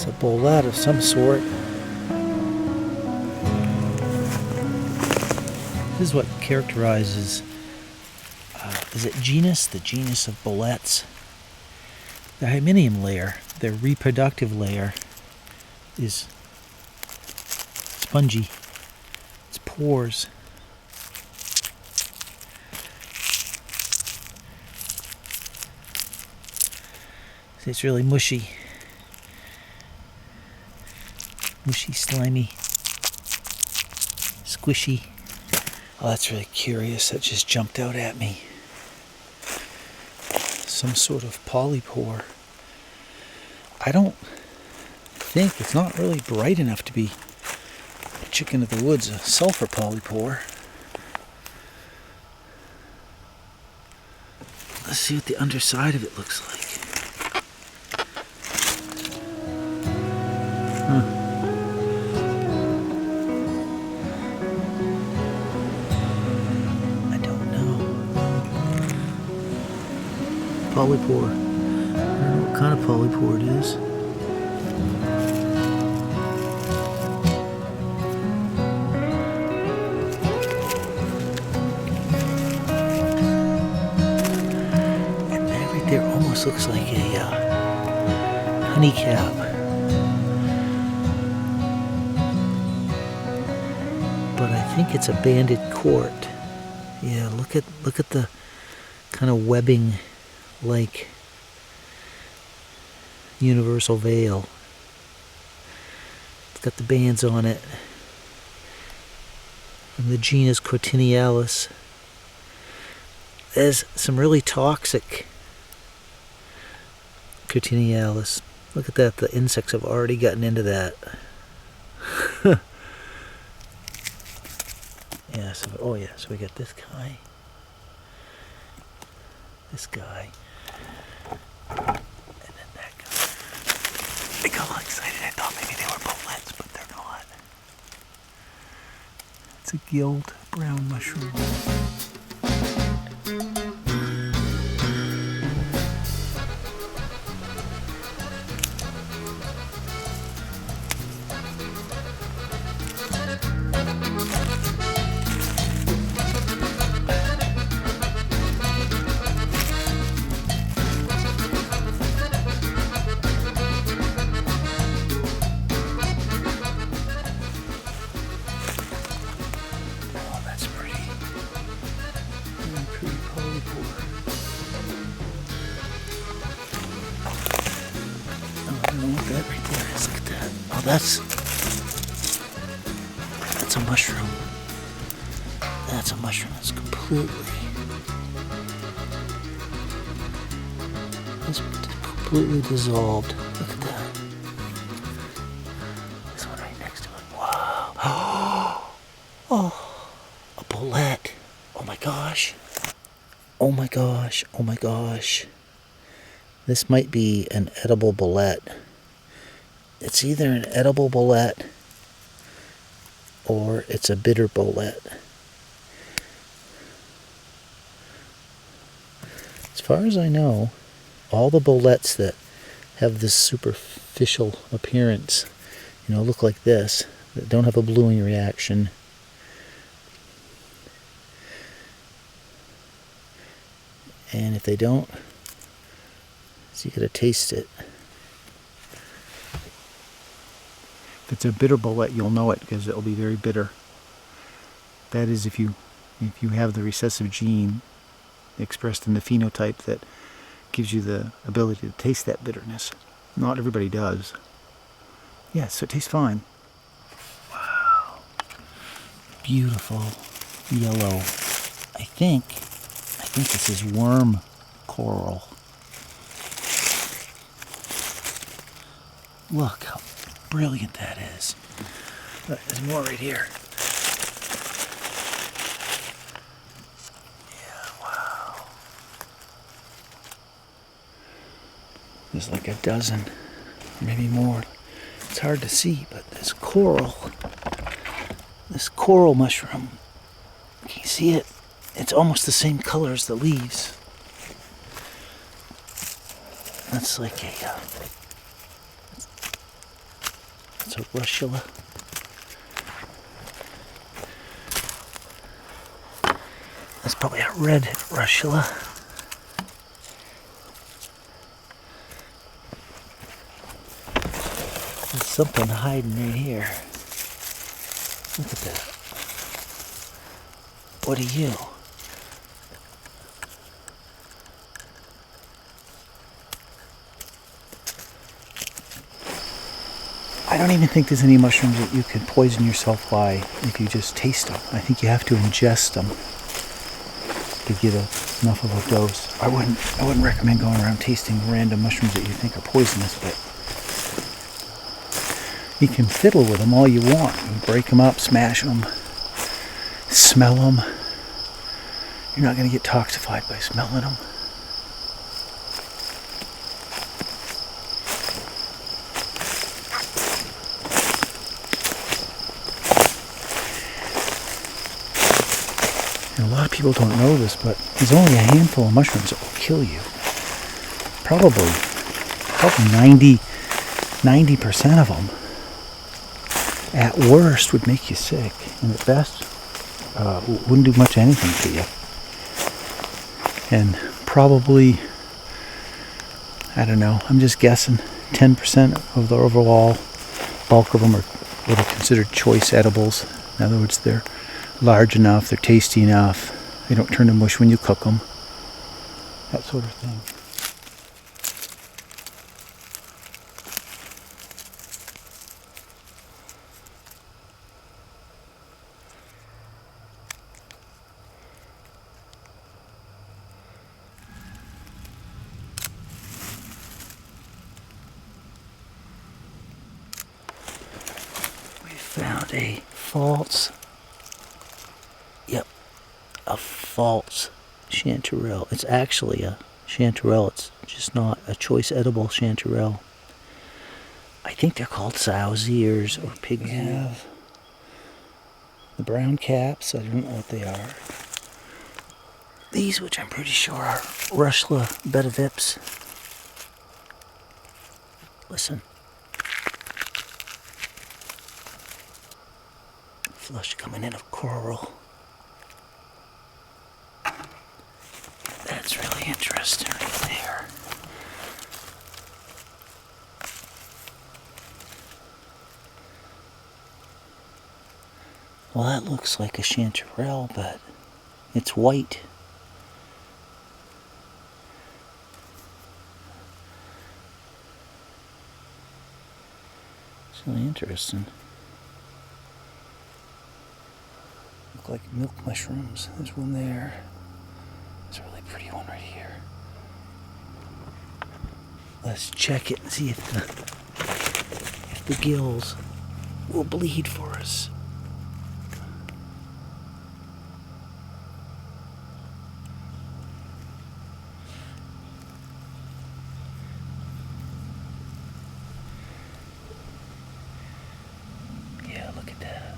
It's a bolete of some sort. This is what characterizes, is it genus? The genus of boletes. The hymeneum layer, their reproductive layer, is spongy. It's pores. See, it's really mushy. Mushy, slimy, squishy. Oh, that's really curious. That just jumped out at me. Some sort of polypore. I don't think, it's not really bright enough to be a chicken of the woods, a sulfur polypore. Let's see what the underside of it looks like. I don't know. Polypore. I don't know what kind of polypore it is. And that right there almost looks like a honey cap. But I think it's a banded court. Yeah, look at the kind of webbing like universal veil. It's got the bands on it. From the genus Cotinealis. There's some really toxic Cotinealis. Look at that, the insects have already gotten into that. Yeah, so we got this guy. This guy. And then that guy. I got all excited. I thought maybe they were boletes, but they're not. It's a gilled brown mushroom. That right there is, look at that. Oh, that's a mushroom. That's a mushroom that's completely dissolved. Look at that. This one right next to it. Wow. Oh, a bolete. Oh my gosh. Oh my gosh. Oh my gosh. This might be an edible bolete. It's either an edible bolete or it's a bitter bolete. As far as I know, all the boletes that have this superficial appearance, look like this, that don't have a bluing reaction, and if they don't, so you gotta taste it. If it's a bitter bolete, you'll know it because it'll be very bitter. That is if you have the recessive gene expressed in the phenotype that gives you the ability to taste that bitterness. Not everybody does. Yeah, so it tastes fine. Wow. Beautiful yellow. I think this is worm coral. Look how brilliant that is. Look, there's more right here. Yeah, wow. There's like a dozen, maybe more. It's hard to see, but this coral mushroom, can you see it? It's almost the same color as the leaves. That's like That's a russula. That's probably a red russula. There's something hiding right here. Look at that. What are you? I don't even think there's any mushrooms that you can poison yourself by if you just taste them. I think you have to ingest them to get enough of a dose. I wouldn't recommend going around tasting random mushrooms that you think are poisonous, but you can fiddle with them all you want. You break them up, smash them, smell them. You're not going to get toxified by smelling them. And a lot of people don't know this, but there's only a handful of mushrooms that will kill you. Probably 90% of them at worst would make you sick, and at best wouldn't do much of anything to you. And probably, I don't know, I'm just guessing, 10% of the overall bulk of them are what are considered choice edibles. In other words, they're large enough, they're tasty enough, they don't turn to mush when you cook them, that sort of thing. Found a false chanterelle. It's actually a chanterelle. It's just not a choice edible chanterelle. I think they're called sow's ears or pig's ears. We have the brown caps. I don't know what they are. These, which I'm pretty sure are Russula betavips. Listen. Flush coming in of coral. That's really interesting right there. Well, that looks like a chanterelle, but it's white. It's really interesting. Look like milk mushrooms. There's one there. There's a really pretty one right here. Let's check it and see if the gills will bleed for us. Yeah, look at that.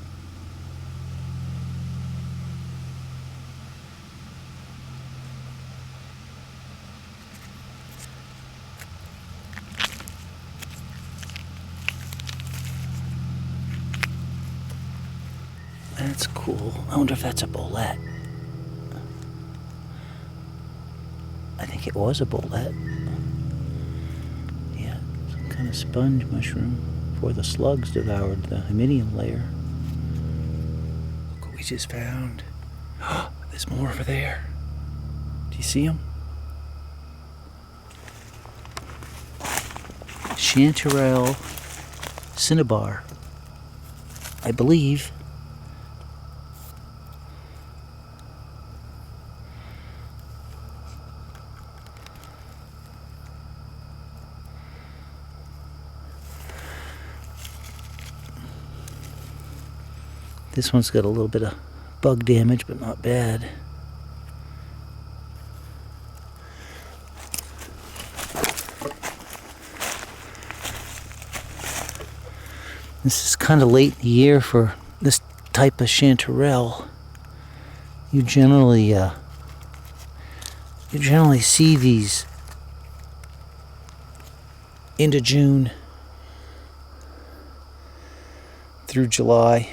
That's cool. I wonder if that's a bolete. I think it was a bolete. Yeah, some kind of sponge mushroom before the slugs devoured the hymidium layer. Look what we just found. There's more over there. Do you see them? Chanterelle cinnabar, I believe. This one's got a little bit of bug damage, but not bad. This is kind of late in the year for this type of chanterelle. You generally see these into June. through July.